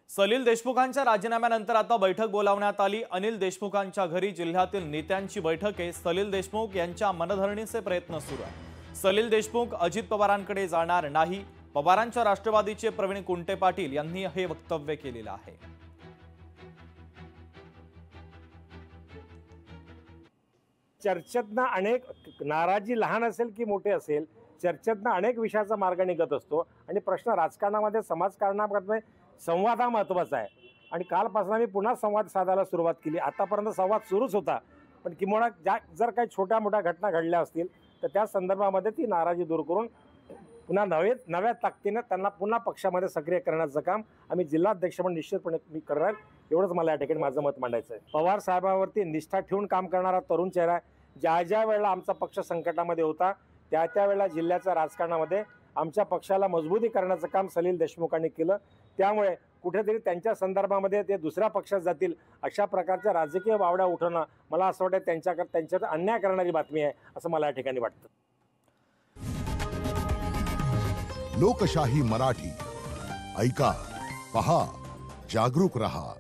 सलील देशमुखांच्या राजीनाम्यानंतर आता बैठक बोलावण्यात आली। अनिल देशमुखांच्या घरी जिल्ह्यातील नेत्यांची बैठक आहे। सलील देशमुख यांच्या मनधरणीचे प्रयत्न सुरू आहेत। सलील देशमुख अजित पवारांकडे जाणार नाही। पवारांच्या राष्ट्रवादीचे प्रवीण कुंटे पाटील यांनी हे वक्तव्य केलेले आहे। चर्चेतनं अनेक नाराजी लहान असेल की मोठे असेल, चर्चेतनं अनेक विषयाचा मार्ग निघत असतो आणि प्रश्न राजकारणामध्ये समाजकारणामध्ये संवाद हा महत्त्वाचा आहे। आणि कालपासून आम्ही पुन्हा संवाद साधायला सुरुवात केली। आतापर्यंत संवाद सुरूच होता, पण किंवा जर काही छोट्या मोठ्या घटना घडल्या असतील तर त्या संदर्भामध्ये ती नाराजी दूर करून पुन्हा नव्या ताकदीने त्यांना पुन्हा पक्षामध्ये सक्रिय करण्याचं काम आम्ही जिल्हाध्यक्ष म्हणून निश्चितपणे मी करणार। एवढंच मला या ठिकाणी माझं मत मांडायचं आहे। पवार साहेबांवरती निष्ठा ठेवून काम करणारा तरुण चेहरा आहे। ज्या वेळेला आमचा पक्ष संकटामध्ये होता त्या वेळेला जिल्ह्याच्या राजकारणामध्ये आमच्या पक्षाला मजबूती करण्याचं काम सलील देशमुखांनी केलं। त्यामुळे कुठेतरी त्यांच्या संदर्भामध्ये ते दुसऱ्या पक्षात जातील अशा प्रकारच्या राजकीय वावड्या उठवणं मला असं वाटतं त्यांच्यावर अन्याय करणारी बातमी आहे असं मला या ठिकाणी वाटतं। लोकशाही मराठी ऐका, पहा, जागरूक रहा।